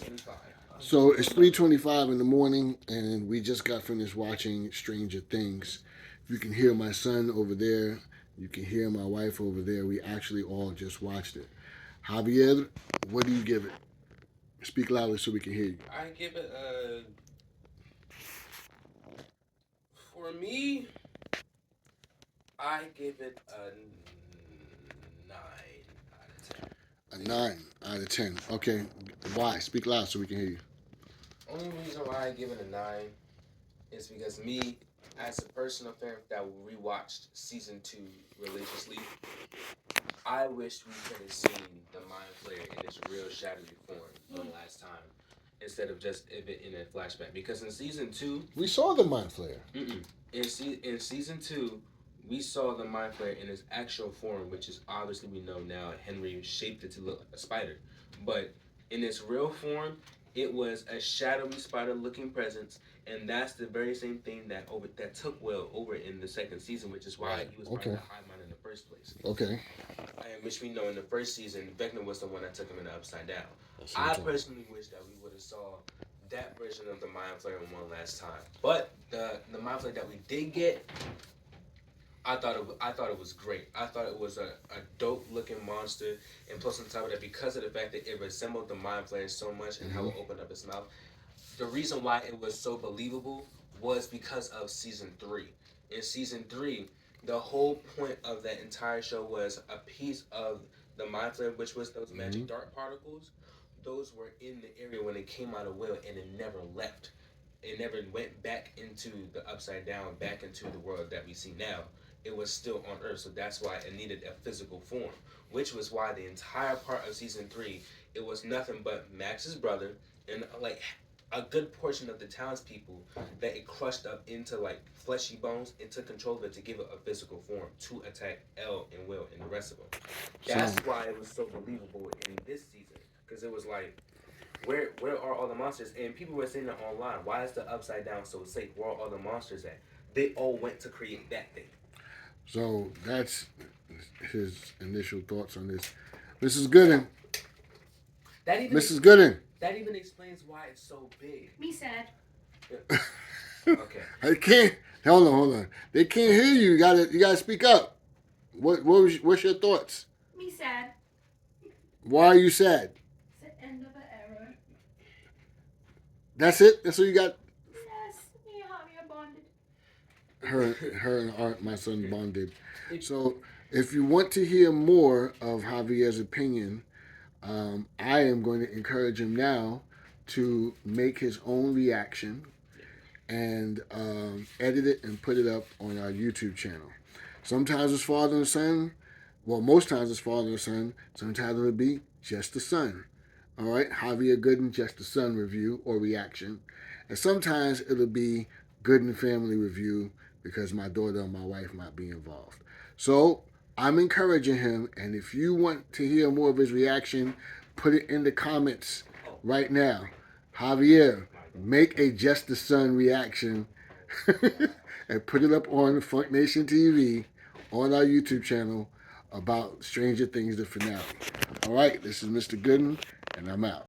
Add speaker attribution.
Speaker 1: 3:25.
Speaker 2: So it's 3:25 in the morning, and we just got finished watching Stranger Things. You can hear my son over there. You can hear my wife over there. We actually all just watched it. Javier, what do you give it? Speak loudly so we can hear you.
Speaker 1: I give it a. For me, I give it a 9 out of 10.
Speaker 2: A 9 out of 10. Okay. Why? Speak loud so we can hear you.
Speaker 1: Only reason why I give it a 9 is because me, as a personal fan that rewatched season 2 religiously, I wish we could have seen the Mind Flayer in its real shadowy form one last time, instead of just it in a flashback. Because in season 2,
Speaker 2: We saw the Mind Flayer.
Speaker 1: in season 2, we saw the Mind Flayer in its actual form, which is obviously we know now Henry shaped it to look like a spider, but in its real form, it was a shadowy spider-looking presence, and that's the very same thing that took Will over in the second season, which is why he was part of the Hive Mind in the first place.
Speaker 2: Okay.
Speaker 1: Which we know in the first season, Vecna was the one that took him in the Upside Down.
Speaker 2: That's what I'm
Speaker 1: I
Speaker 2: talking
Speaker 1: personally wish that we would have saw that version of the Mind Flayer one last time. But the Mind Flayer that we did get, I thought it was great. I thought it was a dope looking monster, and plus on top of that, because of the fact that it resembled the Mind Flayer so much and how it opened up its mouth, the reason why it was so believable was because of season 3. In season 3, the whole point of that entire show was a piece of the Mind Flayer, which was those magic dark particles. Those were in the area when it came out of Will, and it never left. It never went back into the Upside Down, back into the world that we see now. It was still on Earth, so that's why it needed a physical form. Which was why the entire part of season 3, it was nothing but Max's brother and like a good portion of the townspeople that it crushed up into like fleshy bones and took control of it to give it a physical form to attack Elle and Will and the rest of them. That's why it was so believable in this season, because it was like, where are all the monsters? And people were saying it online. Why is the Upside Down so safe? Where are all the monsters at? They all went to create that thing.
Speaker 2: So that's his initial thoughts on this. Mrs. Gooden.
Speaker 1: That even
Speaker 2: Mrs. Gooden.
Speaker 1: That even explains why it's so big.
Speaker 3: Me sad.
Speaker 1: Okay.
Speaker 2: I can't. Hold on. They can't hear you. You gotta speak up. What's your thoughts?
Speaker 3: Me sad.
Speaker 2: Why are you sad?
Speaker 3: It's the end of an era.
Speaker 2: That's it. That's all you got.
Speaker 3: Yes, me and Javier bonded.
Speaker 2: Her and Art, my son, bonded. So if you want to hear more of Javier's opinion, I am going to encourage him now to make his own reaction and edit it and put it up on our YouTube channel. Sometimes it's father and son. Well, most times it's father and son. Sometimes it'll be just the son. All right, Javier Gooden, just the son review or reaction. And sometimes it'll be Gooden family review because my daughter and my wife might be involved. So I'm encouraging him, and if you want to hear more of his reaction, put it in the comments right now. Javier, make a Just the Son reaction and put it up on Funk Nation TV on our YouTube channel about Stranger Things, the finale. All right, this is Mr. Gooden, and I'm out.